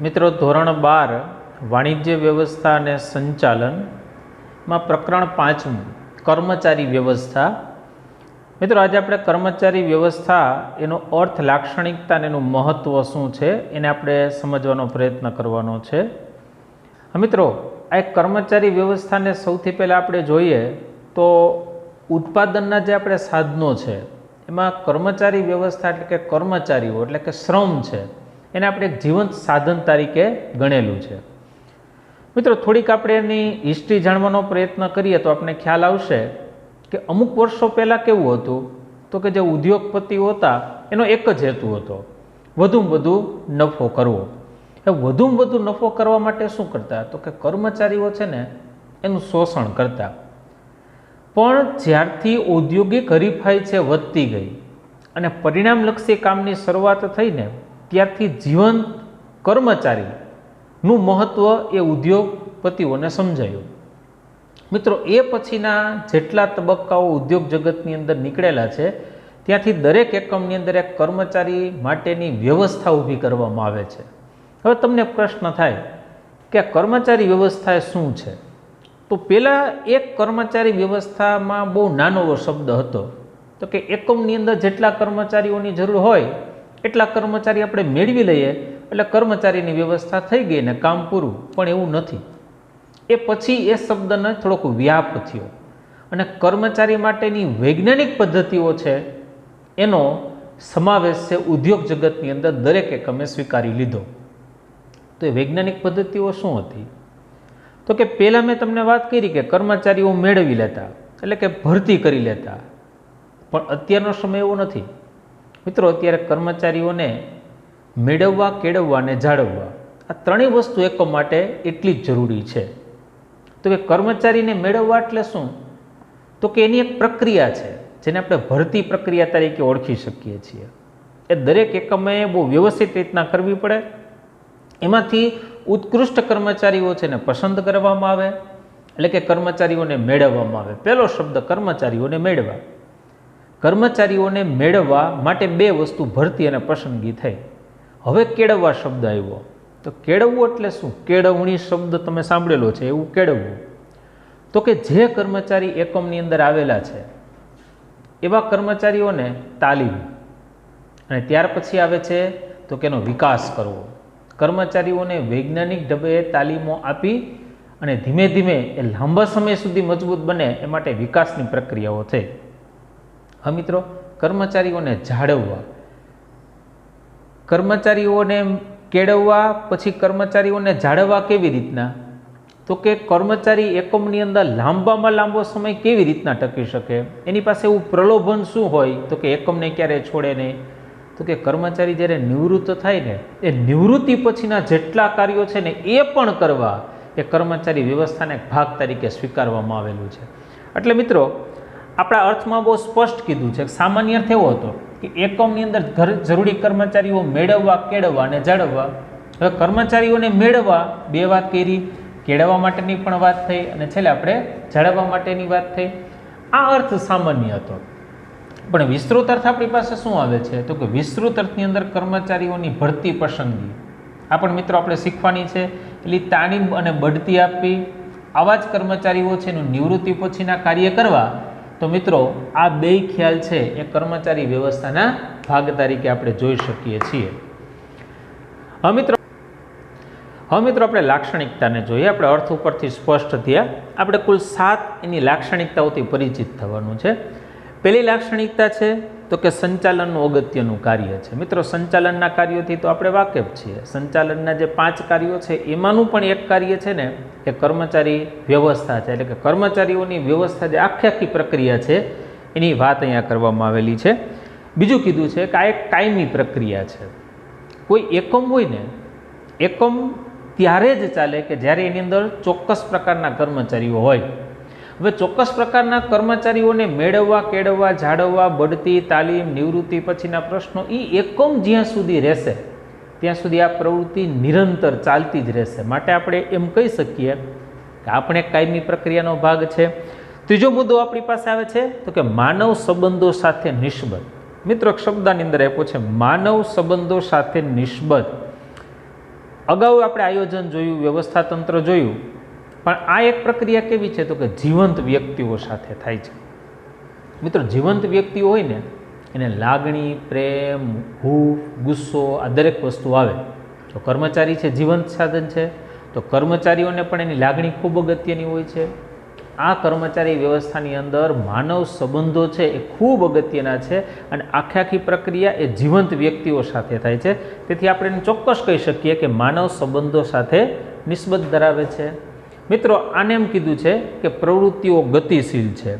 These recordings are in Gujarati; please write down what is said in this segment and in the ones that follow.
મિત્રો ધોરણ 12 વાણિજ્ય વ્યવસ્થા અને સંચાલન માં પ્રકરણ 5 કર્મચારી વ્યવસ્થા। મિત્રો આજે આપણે કર્મચારી વ્યવસ્થા એનો અર્થ, લાક્ષણિકતા અને એનું મહત્વ શું છે એને આપણે સમજવાનો પ્રયત્ન કરવાનો છે। મિત્રો આ એક કર્મચારી વ્યવસ્થાને સૌથી પહેલાં આપણે જોઈએ તો ઉત્પાદનના જે આપણે સાધનો છે એમાં કર્મચારી વ્યવસ્થા એટલે કે કર્મચારીઓ એટલે કે શ્રમ છે એને આપણે એક જીવંત સાધન તરીકે ગણેલું છે। મિત્રો થોડીક આપણે એની હિસ્ટ્રી જાણવાનો પ્રયત્ન કરીએ તો આપણે ખ્યાલ આવશે કે અમુક વર્ષો પહેલાં કેવું હતું તો કે જે ઉદ્યોગપતિઓ હતા એનો એક જ હેતુ હતો, વધુમાં વધુ નફો કરવો। એ વધુમાં વધુ નફો કરવા માટે શું કરતા તો કે કર્મચારીઓ છે ને એનું શોષણ કરતા। પણ જ્યારથી ઔદ્યોગિક હરીફાઈ છે વધતી ગઈ અને પરિણામલક્ષી કામની શરૂઆત થઈને ત્યારથી જીવંત કર્મચારીનું મહત્ત્વ એ ઉદ્યોગપતિઓને સમજાયું। મિત્રો એ પછીના જેટલા તબક્કાઓ ઉદ્યોગ જગતની અંદર નીકળેલા છે ત્યાંથી દરેક એકમની અંદર એક કર્મચારી માટેની વ્યવસ્થા ઊભી કરવામાં આવે છે। હવે તમને પ્રશ્ન થાય કે આ કર્મચારી વ્યવસ્થા એ શું છે? તો પહેલાં એક કર્મચારી વ્યવસ્થામાં બહુ નાનો એવો શબ્દ હતો તો કે એકમની અંદર જેટલા કર્મચારીઓની જરૂર હોય એટલા કર્મચારી આપણે મેળવી લઈએ એટલે કર્મચારીની વ્યવસ્થા થઈ ગઈ ને કામ પૂરું। પણ એવું નથી। એ પછી એ શબ્દને થોડોક વ્યાપ થયો અને કર્મચારી માટેની વૈજ્ઞાનિક પદ્ધતિઓ છે એનો સમાવેશ છે ઉદ્યોગ જગતની અંદર દરેક એકમે સ્વીકારી લીધો। તો એ વૈજ્ઞાનિક પદ્ધતિઓ શું હતી તો કે પહેલાં મેં તમને વાત કરી કે કર્મચારીઓ મેળવી લેતા એટલે કે ભરતી કરી લેતા, પણ અત્યારનો સમય એવો નથી। મિત્રો અત્યારે કર્મચારીઓને મેળવવા, કેળવવા અને જાળવવા આ ત્રણેય વસ્તુ એકમ માટે એટલી જ જરૂરી છે। તો કે કર્મચારીને મેળવવા એટલે શું તો કે એની એક પ્રક્રિયા છે જેને આપણે ભરતી પ્રક્રિયા તરીકે ઓળખી શકીએ છીએ। એ દરેક એકમે બહુ વ્યવસ્થિત રીતના કરવી પડે। એમાંથી ઉત્કૃષ્ટ કર્મચારીઓ છે ને પસંદ કરવામાં આવે એટલે કે કર્મચારીઓને મેળવવામાં આવે। પહેલો શબ્દ કર્મચારીઓને મેળવવા। કર્મચારીઓને મેળવવા માટે બે વસ્તુ ભરતી અને પસંદગી થઈ। હવે કેળવવા શબ્દ આવ્યો તો કેળવવું એટલે શું? કેળવણી શબ્દ તમે સાંભળેલો છે એવું કેળવવું તો કે જે કર્મચારી એકમની અંદર આવેલા છે એવા કર્મચારીઓને તાલીમ અને ત્યાર પછી આવે છે તો કે એનો વિકાસ કરવો। કર્મચારીઓને વૈજ્ઞાનિક ઢબે તાલીમો આપી અને ધીમે ધીમે એ લાંબા સમય સુધી મજબૂત બને એ માટે વિકાસની પ્રક્રિયાઓ થઈ। હા મિત્રો, કર્મચારીઓને જાળવવા, કર્મચારીઓને કેળવવા, પછી કર્મચારીઓને જાળવવા કેવી રીતના તો કે કર્મચારી એકમની અંદર લાંબામાં લાંબો સમય કેવી રીતના ટકી શકે, એની પાસે એવું પ્રલોભન શું હોય તો કે એકમને ક્યારેય છોડે નહીં। તો કે કર્મચારી જ્યારે નિવૃત્ત થાય ને એ નિવૃત્તિ પછીના જેટલા કાર્યો છે ને એ પણ કરવા એ કર્મચારી વ્યવસ્થાના એક ભાગ તરીકે સ્વીકારવામાં આવેલું છે। એટલે મિત્રો આપણા અર્થમાં બહુ સ્પષ્ટ કીધું છે। સામાન્ય અર્થ એવો હતો કે એકમની અંદર જરૂરી કર્મચારીઓ મેળવવા, કેળવવા અને જાળવવા। હવે કર્મચારીઓને મેળવવા બે વાત કરી, કેળવવા માટેની પણ વાત થઈ અને છેલ્લે આપણે જાળવવા માટેની વાત થઈ। આ અર્થ સામાન્ય હતો, પણ વિસ્તૃત અર્થ આપણી પાસે શું આવે છે તો કે વિસ્તૃત અર્થની અંદર કર્મચારીઓની ભરતી, પસંદગી આ પણ મિત્રો આપણે શીખવાની છે। એટલે તાલીમ અને બઢતી આપવી, આવા જ કર્મચારીઓ છે એનું નિવૃત્તિ પછીના કાર્ય કરવા। તો મિત્રો આ બે ખ્યાલ છે એ કર્મચારી વ્યવસ્થાના ભાગ તરીકે આપણે જોઈ શકીએ છીએ। હવે મિત્રો આપણે લાક્ષણિકતાને જોઈએ। આપણે અર્થ ઉપરથી સ્પષ્ટ થયા, આપણે કુલ 7 એની લાક્ષણિકતાઓથી પરિચિત થવાનું છે। પહેલી લાક્ષણિકતા છે તો કે સંચાલનનું અગત્યનું કાર્ય છે। મિત્રો સંચાલનના કાર્યોથી તો આપણે વાકેફ છીએ। સંચાલનના જે 5 કાર્યો છે એમાંનું પણ એક કાર્ય છે ને એ કર્મચારી વ્યવસ્થા છે, એટલે કે કર્મચારીઓની વ્યવસ્થા જે આખી પ્રક્રિયા છે એની વાત અહીંયા કરવામાં આવેલી છે। બીજું કીધું છે કે આ એક કાયમી પ્રક્રિયા છે। કોઈ એકમ હોય ને, એકમ ત્યારે જ ચાલે કે જ્યારે એની અંદર ચોક્કસ પ્રકારના કર્મચારીઓ હોય। હવે ચોક્કસ પ્રકારના કર્મચારીઓને મેળવવા, કેળવવા, જાળવવા, બઢતી, તાલીમ, નિવૃત્તિ પછીના પ્રશ્નો એ એકમ જ્યાં સુધી રહેશે ત્યાં સુધી આ પ્રવૃત્તિ નિરંતર ચાલતી જ રહેશે। માટે આપણે એમ કહી શકીએ કે આપણે કાયમી પ્રક્રિયાનો ભાગ છે। ત્રીજો મુદ્દો આપણી પાસે આવે છે તો કે માનવ સંબંધો સાથે નિસ્બત। મિત્રો શબ્દની અંદર આપ્યો છે માનવ સંબંધો સાથે નિસ્બત। અગાઉ આપણે આયોજન જોયું, વ્યવસ્થા તંત્ર જોયું, પણ આ એક પ્રક્રિયા કેવી છે તો કે જીવંત વ્યક્તિઓ સાથે થાય છે. મિત્રો, જીવંત વ્યક્તિઓ હોય ને એને લાગણી, પ્રેમ, હૂફ, ગુસ્સો આ દરેક વસ્તુ આવે. તો કર્મચારી છે જીવંત સાધન છે, તો કર્મચારીઓને પણ એની લાગણી ખૂબ અગત્યની હોય છે. આ કર્મચારી વ્યવસ્થાની અંદર માનવ સંબંધો છે એ ખૂબ અગત્યના છે અને આખી પ્રક્રિયા એ જીવંત વ્યક્તિઓ સાથે થાય છે. તેથી આપણે એને ચોક્કસ કહી શકીએ કે માનવ સંબંધો સાથે નિસ્બત ધરાવે છે. મિત્રો, આને એમ કીધું છે કે પ્રવૃત્તિઓ ગતિશીલ છે.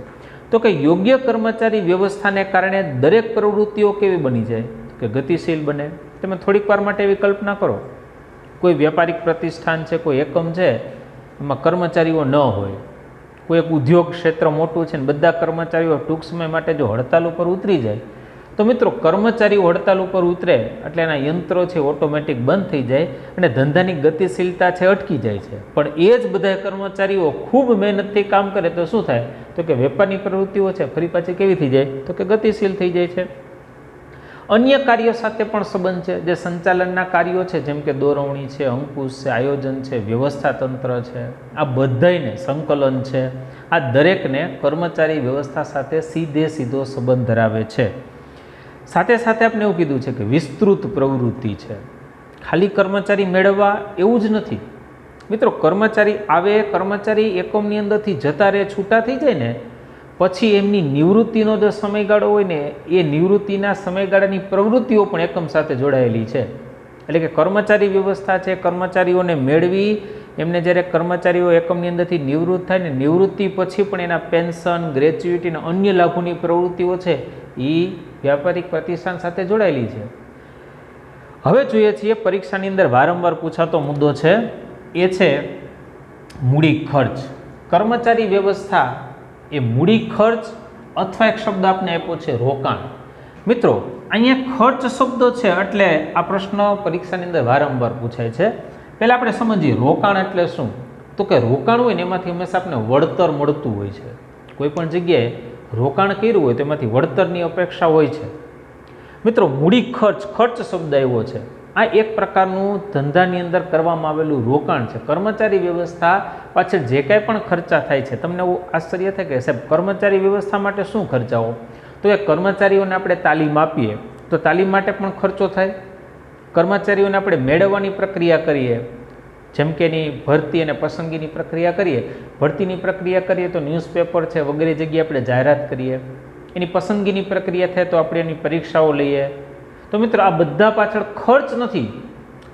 તો કે યોગ્ય કર્મચારી વ્યવસ્થાને કારણે દરેક પ્રવૃત્તિઓ કેવી બની જાય કે ગતિશીલ બને. તમે થોડીક વાર માટે એવી કલ્પના કરો, કોઈ વ્યાપારિક પ્રતિષ્ઠાન છે, કોઈ એકમ છે, એમાં કર્મચારીઓ ન હોય, કોઈ એક ઉદ્યોગ ક્ષેત્ર મોટું છે ને બધા કર્મચારીઓ ટૂંક સમય માટે જો હડતાલ ઉપર ઉતરી જાય તો મિત્રો, કર્મચારીઓ હડતાલ ઉપર ઉતરે એટલે એના યંત્રો છે ઓટોમેટિક બંધ થઈ જાય અને ધંધાની ગતિશીલતા છે અટકી જાય છે. પણ એ જ બધા કર્મચારીઓ ખૂબ મહેનતથી કામ કરે તો શું થાય તો કે વેપારની પ્રવૃત્તિઓ છે ફરી પાછી કેવી થઈ જાય તો કે ગતિશીલ થઈ જાય છે. અન્ય કાર્યો સાથે પણ સંબંધ છે, જે સંચાલનના કાર્યો છે, જેમ કે દોરવણી છે, અંકુશ છે, આયોજન છે, વ્યવસ્થા તંત્ર છે, આ બધાયને સંકલન છે, આ દરેકને કર્મચારી વ્યવસ્થા સાથે સીધો સંબંધ ધરાવે છે. સાથે સાથે આપણે એવું કીધું છે કે વિસ્તૃત પ્રવૃત્તિ છે. ખાલી કર્મચારી મેળવવા એવું જ નથી મિત્રો. કર્મચારી આવે, કર્મચારી એકમની અંદરથી જતા રહે, છૂટા થઈ જાય ને પછી એમની નિવૃત્તિનો જો સમયગાળો હોય ને એ નિવૃત્તિના સમયગાળાની પ્રવૃત્તિઓ પણ એકમ સાથે જોડાયેલી છે. એટલે કે કર્મચારી વ્યવસ્થા છે, કર્મચારીઓને મેળવી એમને જ્યારે કર્મચારીઓ એકમની અંદરથી નિવૃત્ત થાય ને નિવૃત્તિ પછી પણ એના પેન્શન, ગ્રેચ્યુઇટી અને અન્ય લાભોની પ્રવૃત્તિઓ છે એ વ્યાપારિક પ્રતિષ્ઠાન સાથે જોડાયેલી છે. હવે જોઈએ છીએ પરીક્ષાની અંદર વારંવાર પૂછાતો મુદ્દો છે એ છે મૂડી ખર્ચ. કર્મચારી વ્યવસ્થા એ મૂડી ખર્ચ અથવા એક શબ્દ આપને આપ્યો છે રોકાણ. મિત્રો, અહીંયા ખર્ચ શબ્દ છે એટલે આ પ્રશ્ન પરીક્ષાની અંદર વારંવાર પૂછાય છે. પહેલાં આપણે સમજીએ રોકાણ એટલે શું. તો કે રોકાણ હોય ને એમાંથી હંમેશા આપણે વળતર મળતું હોય છે. કોઈ પણ જગ્યાએ રોકાણ કર્યું હોય તો એમાંથી વળતરની અપેક્ષા હોય છે. મિત્રો, મૂડી ખર્ચ, ખર્ચ શબ્દ આવ્યો છે, આ એક પ્રકારનું ધંધાની અંદર કરવામાં આવેલું રોકાણ છે. કર્મચારી વ્યવસ્થા પાછળ જે કાંઈ પણ ખર્ચા થાય છે, તમને એવું આશ્ચર્ય થાય કે સાહેબ કર્મચારી વ્યવસ્થા માટે શું ખર્ચાઓ, તો એ કર્મચારીઓને આપણે તાલીમ આપીએ તો તાલીમ માટે પણ ખર્ચો થાય. કર્મચારીઓને આપણે મેળવવાની પ્રક્રિયા કરીએ, જેમ કે એની ભરતી અને પસંદગીની પ્રક્રિયા કરીએ, ભરતીની પ્રક્રિયા કરીએ તો ન્યૂઝપેપર છે વગેરે જગ્યાએ આપણે જાહેરાત કરીએ, એની પસંદગીની પ્રક્રિયા થાય તો આપણે એની પરીક્ષાઓ લઈએ. તો મિત્રો, આ બધા પાછળ ખર્ચ નથી,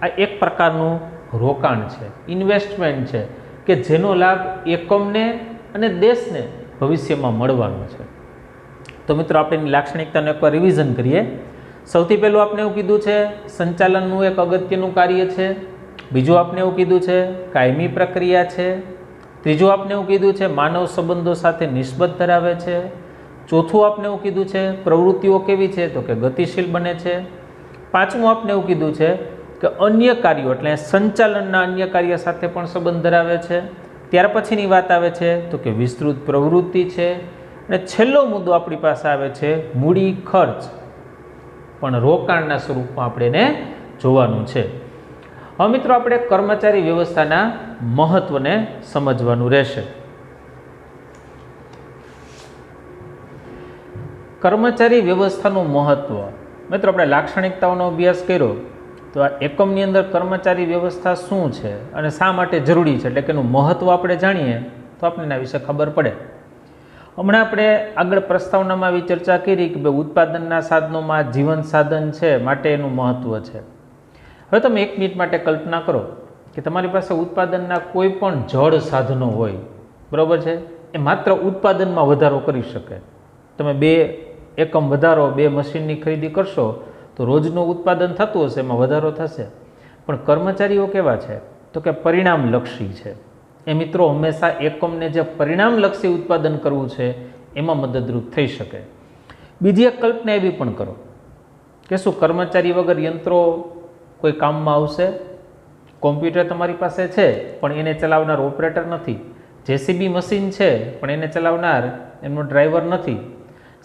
આ એક પ્રકારનું રોકાણ છે, ઇન્વેસ્ટમેન્ટ છે કે જેનો લાભ એકમને અને દેશને ભવિષ્યમાં મળવાનો છે. તો મિત્રો, આપણે એની લાક્ષણિકતાનું એકવાર રિવિઝન કરીએ. સૌથી પહેલું આપણે એવું કીધું છે સંચાલનનું એક અગત્યનું કાર્ય છે. બીજું આપણે એવું કીધું છે કાયમી પ્રક્રિયા છે. ત્રીજું આપણે એવું કીધું છે માનવ સંબંધો સાથે નિસ્બત ધરાવે છે. ચોથું આપણે એવું કીધું છે પ્રવૃત્તિઓ કેવી છે તો કે ગતિશીલ બને છે. પાંચમું આપણે એવું કીધું છે કે અન્ય કાર્યો એટલે સંચાલનના અન્ય કાર્ય સાથે પણ સંબંધ ધરાવે છે. ત્યાર પછીની વાત આવે છે તો કે વિસ્તૃત પ્રવૃત્તિ છે. અને છેલ્લો મુદ્દો આપણી પાસે આવે છે મૂડી ખર્ચ, પણ રોકાણના સ્વરૂપમાં આપણે એને જોવાનું છે. હવે મિત્રો, આપણે કર્મચારી વ્યવસ્થાના મહત્વને સમજવાનું રહેશે. કર્મચારી વ્યવસ્થાનું મહત્વ, મિત્રો આપણે લાક્ષણિકતાઓનો અભ્યાસ કર્યો તો આ એકમની અંદર કર્મચારી વ્યવસ્થા શું છે અને શા માટે જરૂરી છે, એટલે કે એનું મહત્વ આપણે જાણીએ તો આપણને એના વિશે ખબર પડે. હમણાં આપણે આગળ પ્રસ્તાવનામાં આવી ચર્ચા કરી કે ભાઈ ઉત્પાદનના સાધનોમાં જીવન સાધન છે માટે એનું મહત્વ છે. હવે તમે 1 મિનિટ માટે કલ્પના કરો કે તમારી પાસે ઉત્પાદનના કોઈ પણ જડ સાધનો હોય, બરાબર છે, એ માત્ર ઉત્પાદનમાં વધારો કરી શકે. તમે 2 એકમ વધારો, 2 મશીનની ખરીદી કરશો તો રોજનું ઉત્પાદન થતું હશે, એમાં વધારો થશે. પણ કર્મચારીઓ કેવા છે તો કે પરિણામલક્ષી છે. એ મિત્રો હંમેશા એકમને જે પરિણામલક્ષી ઉત્પાદન કરવું છે એમાં મદદરૂપ થઈ શકે. બીજી એક કલ્પના એવી પણ કરો કે શું કર્મચારી વગર યંત્રો કોઈ કામમાં આવશે? કોમ્પ્યુટર તમારી પાસે છે પણ એને ચલાવનાર ઓપરેટર નથી. જેસીબી મશીન છે પણ એને ચલાવનાર એમનો ડ્રાઈવર નથી.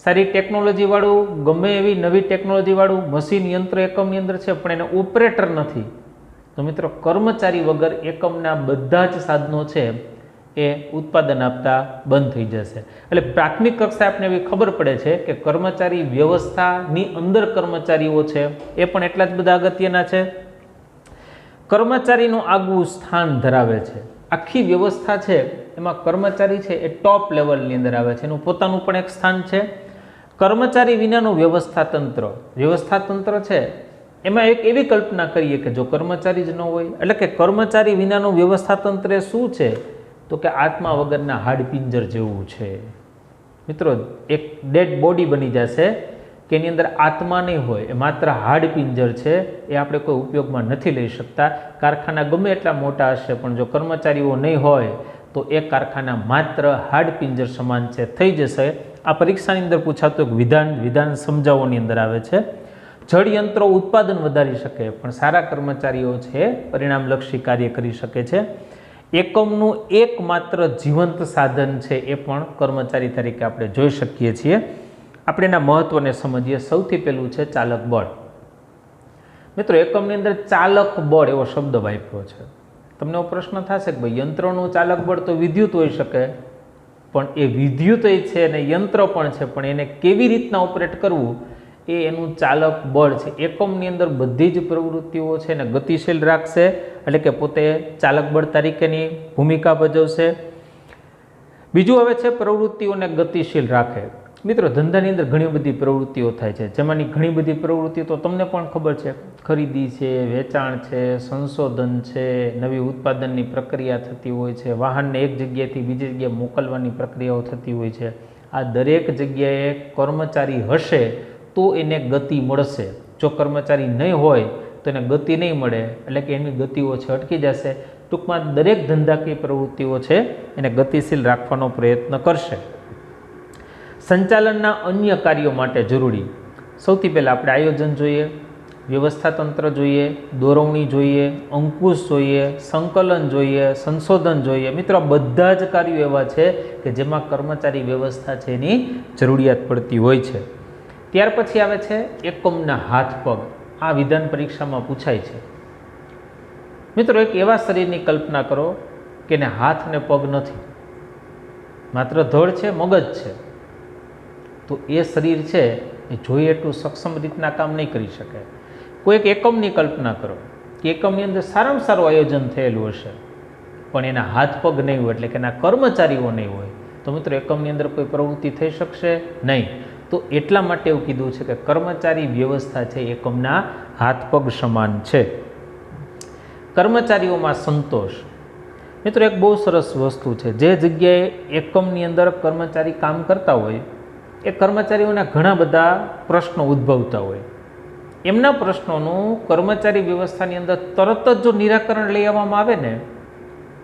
સારી ટેકનોલોજીવાળું, ગમે એવી નવી ટેકનોલોજીવાળું મશીન યંત્ર એકમની અંદર છે પણ એને ઓપરેટર નથી. તો મિત્રો કર્મચારી વગર એકમના બધા જ સાધનો છે એ ઉત્પાદન આપતા બંધ થઈ જશે. એટલે પ્રાથમિક કક્ષાએ આપણે એવી ખબર પડે છે કે કર્મચારી વ્યવસ્થાની અંદર કર્મચારીઓ છે એ પણ એટલા જ બધા અગત્યના છે. કર્મચારીનું આગવું સ્થાન ધરાવે છે. આખી વ્યવસ્થા છે એમાં કર્મચારી છે એ ટોપ લેવલની અંદર આવે છે, એનું પોતાનું પણ એક સ્થાન છે. કર્મચારી વિનાનું વ્યવસ્થા તંત્ર છે એમાં એક એવી કલ્પના કરીએ કે જો કર્મચારી જ ન હોય, એટલે કે કર્મચારી વિનાનું વ્યવસ્થા તંત્ર શું છે, તો કે આત્મા વગરના હાડપિંજર જેવું છે. મિત્રો એક ડેડ બોડી બની જશે કે એની અંદર આત્મા નહીં હોય, એ માત્ર હાડપિંજર છે, એ આપણે કોઈ ઉપયોગમાં નથી લઈ શકતા. કારખાના ગમે એટલા મોટા હશે પણ જો કર્મચારીઓ નહીં હોય તો એ કારખાના માત્ર હાડપિંજર સમાન છે, થઈ જશે. આ પરીક્ષાની અંદર પૂછાતું એક વિધાન સમજાવવાની અંદર આવે છે. જળયંત્રો ઉત્પાદન વધારી શકે પણ સારા કર્મચારીઓ છે પરિણામલક્ષી કાર્ય કરી શકે છે. એકમનું એકમાત્ર જીવંત સાધન છે એ પણ કર્મચારી તરીકે આપણે જોઈ શકીએ છીએ. આપણે એના મહત્વને સમજીએ. સૌથી પહેલું છે ચાલક બળ. મિત્રો એકમની અંદર ચાલક બળ એવો શબ્દ વાપર્યો છે. તમને એવો પ્રશ્ન થશે કે ભાઈ યંત્રોનું ચાલક બળ તો વિદ્યુત હોઈ શકે, પણ એ વિદ્યુત છે અને યંત્ર પણ છે, પણ એને કેવી રીતના ઓપરેટ કરવું એ એનું ચાલક બળ છે. એકમની અંદર બધી જ પ્રવૃત્તિઓ છે એને ગતિશીલ રાખશે, એટલે કે પોતે ચાલક બળ તરીકેની ભૂમિકા ભજવશે. બીજું હવે છે પ્રવૃત્તિઓને ગતિશીલ રાખે. મિત્રો ધંધાની અંદર ઘણી બધી પ્રવૃત્તિઓ થાય છે, જેમાંની ઘણી બધી પ્રવૃત્તિઓ તો તમને પણ ખબર છે. ખરીદી છે, વેચાણ છે, સંશોધન છે, નવી ઉત્પાદનની પ્રક્રિયા થતી હોય છે, વાહનને એક જગ્યાએથી બીજી જગ્યાએ મોકલવાની પ્રક્રિયાઓ થતી હોય છે. આ દરેક જગ્યાએ કર્મચારી હશે તો એને ગતિ મળશે. જો કર્મચારી નહીં હોય તો એને ગતિ નહીં મળે, એટલે કે એની ગતિઓ છે અટકી જશે. ટૂંકમાં દરેક ધંધાકીય પ્રવૃત્તિઓ છે એને ગતિશીલ રાખવાનો પ્રયત્ન કરશે. સંચાલનના અન્ય કાર્યો માટે જરૂરી સૌથી પહેલાં આપણે આયોજન જોઈએ, વ્યવસ્થા તંત્ર જોઈએ, દોરવણી જોઈએ, અંકુશ જોઈએ, સંકલન જોઈએ, સંશોધન જોઈએ. મિત્રો બધા જ કાર્યો એવા છે કે જેમાં કર્મચારી વ્યવસ્થા છે એની જરૂરિયાત પડતી હોય છે. ત્યાર પછી આવે છે એકમના હાથ પગ. આ વિધાન પરીક્ષામાં પૂછાય છે. મિત્રો એક એવા શરીરની કલ્પના કરો કે એને હાથ ને પગ નથી, માત્ર ધડ છે, મગજ છે. તો એ શરીર છે એ જોઈએ એટલું સક્ષમ રીતના કામ નહીં કરી શકે. કોઈ એક એકમની કલ્પના કરો કે એકમની અંદર સારામાં સારું આયોજન થયેલું હશે પણ એના હાથ પગ નહીં હોય, એટલે કે એના કર્મચારીઓ નહીં હોય, તો મિત્રો એકમની અંદર કોઈ પ્રવૃત્તિ થઈ શકશે નહીં. તો એટલા માટે એવું કીધું છે કે કર્મચારી વ્યવસ્થા છે એકમના હાથ પગ સમાન છે. કર્મચારીઓમાં સંતોષ. મિત્રો એક બહુ સરસ વસ્તુ છે. જે જગ્યાએ એકમની અંદર કર્મચારી કામ કરતા હોય એ કર્મચારીઓના ઘણા બધા પ્રશ્નો ઉદ્ભવતા હોય. એમના પ્રશ્નોનું કર્મચારી વ્યવસ્થાની અંદર તરત જ જો નિરાકરણ લઈ આવવામાં આવે ને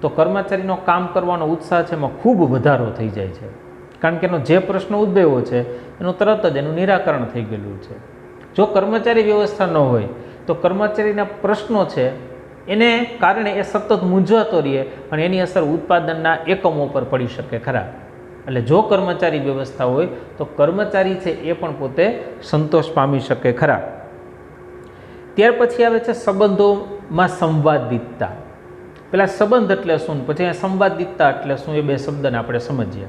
તો કર્મચારીનો કામ કરવાનો ઉત્સાહ છે એમાં ખૂબ વધારો થઈ જાય છે. કારણ કે એનો જે પ્રશ્ન ઉદ્ભવ્યો છે એનું તરત જ એનું નિરાકરણ થઈ ગયેલું છે. જો કર્મચારી વ્યવસ્થા ન હોય તો કર્મચારીના પ્રશ્નો છે એને કારણે એ સતત મૂંઝવતો રહે અને એની અસર ઉત્પાદનના એકમો પર પડી શકે ખરા. એટલે જો કર્મચારી વ્યવસ્થા હોય તો કર્મચારી છે એ પણ પોતે સંતોષ પામી શકે ખરા. ત્યાર પછી આવે છે સંબંધોમાં સંવાદિતતા. પેલા સંબંધ એટલે શું, પછી સંવાદિતતા એટલે શું, એ બે શબ્દને આપણે સમજીએ.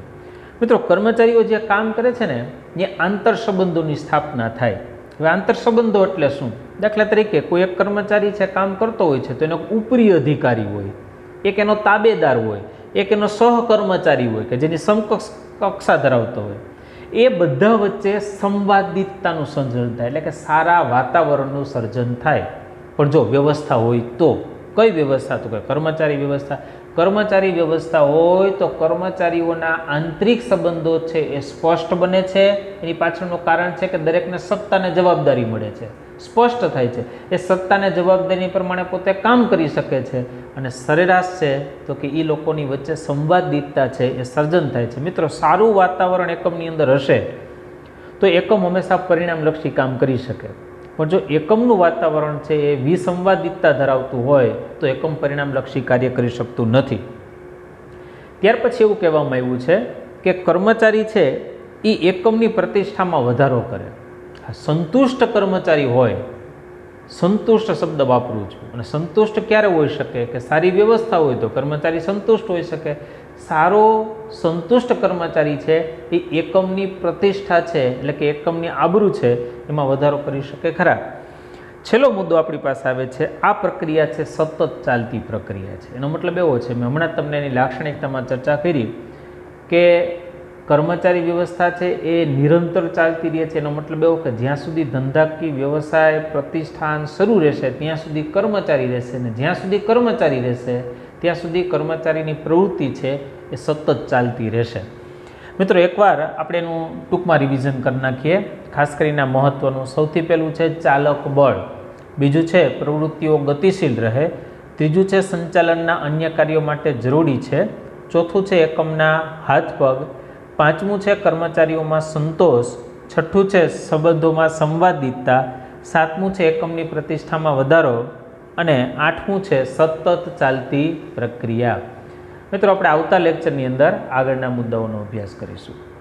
મિત્રો કર્મચારીઓ જે કામ કરે છે ને એ આંતર સંબંધોની સ્થાપના થાય. હવે આંતર સંબંધો એટલે શું? દાખલા તરીકે કોઈ એક કર્મચારી છે કામ કરતો હોય છે તો એનો ઉપરી અધિકારી હોય, એક એનો તાબેદાર હોય, એક એનો સહકર્મચારી હોય કે જેની સમકક્ષ કક્ષા ધરાવતો હોય. એ બધા વચ્ચે સંવાદિતતાનું સર્જન થાય, એટલે કે સારા વાતાવરણનું સર્જન થાય. પણ જો વ્યવસ્થા હોય તો કઈ વ્યવસ્થા? તો કે કર્મચારી વ્યવસ્થા. કર્મચારી વ્યવસ્થા હોય તો કર્મચારીઓના આંતરિક સંબંધો છે એ સ્પષ્ટ બને છે. એની પાછળનું કારણ છે કે દરેકને સત્તાને જવાબદારી મળે છે, સ્પષ્ટ થાય છે. એ સત્તાને જવાબદારી પ્રમાણે પોતે કામ કરી શકે છે અને સરેરાશ છે તો કે એ લોકોની વચ્ચે સંવાદિતતા છે એ સર્જન થાય છે. મિત્રો સારું વાતાવરણ એકમની અંદર હશે તો એકમ હંમેશા પરિણામલક્ષી કામ કરી શકે. પણ જો એકમનું વાતાવરણ છે એ વિસંવાદિતતા ધરાવતું હોય તો એકમ પરિણામલક્ષી કાર્ય કરી શકતું નથી. ત્યાર પછી એવું કહેવામાં આવ્યું છે કે કર્મચારી છે એ એકમની પ્રતિષ્ઠામાં વધારો કરે. સંતુષ્ટ કર્મચારી હોય સંતુષ્ટ શબ્દ વાપરું છું. અને સંતુષ્ટ ક્યારે હોઈ શકે કે સારી વ્યવસ્થા હોય તો કર્મચારી સંતુષ્ટ હોઈ શકે. સારો સંતુષ્ટ કર્મચારી છે એ એકમની પ્રતિષ્ઠા છે, એટલે કે એકમની આબરૂ છે એમાં વધારો કરી શકે ખરા. છેલ્લો મુદ્દો આપણી પાસે આવે છે, આ પ્રક્રિયા છે સતત ચાલતી પ્રક્રિયા છે. એનો મતલબ એવો છે, મેં હમણાં તમને એની લાક્ષણિકતામાં ચર્ચા કરી કે કર્મચારી વ્યવસ્થા છે એ નિરંતર ચાલતી રહે છે. એનો મતલબ એવો કે જ્યાં સુધી ધંધાકીય વ્યવસાય પ્રતિષ્ઠાન શરૂ રહેશે ત્યાં સુધી કર્મચારી રહેશે, ને જ્યાં સુધી કર્મચારી રહેશે ત્યાં સુધી કર્મચારીની પ્રવૃત્તિ છે એ સતત ચાલતી રહેશે. મિત્રો, એકવાર આપણે એનું ટૂંકમાં રિવિઝન કરી નાખીએ. ખાસ કરીને મહત્ત્વનું સૌથી પહેલું છે ચાલક બળ, બીજું છે પ્રવૃત્તિઓ ગતિશીલ રહે, ત્રીજું છે સંચાલનના અન્ય કાર્યો માટે જરૂરી છે, ચોથું છે એકમના હાથ પગ, પાંચમું છે કર્મચારીઓમાં સંતોષ, છઠ્ઠું છે સંબંધોમાં સંવાદિતતા, સાતમું છે એકમની પ્રતિષ્ઠામાં વધારો અને આઠમું છે સતત ચાલતી પ્રક્રિયા. મિત્રો, આપણે આવતા લેક્ચરની અંદર આગળના મુદ્દાઓનો અભ્યાસ કરીશું.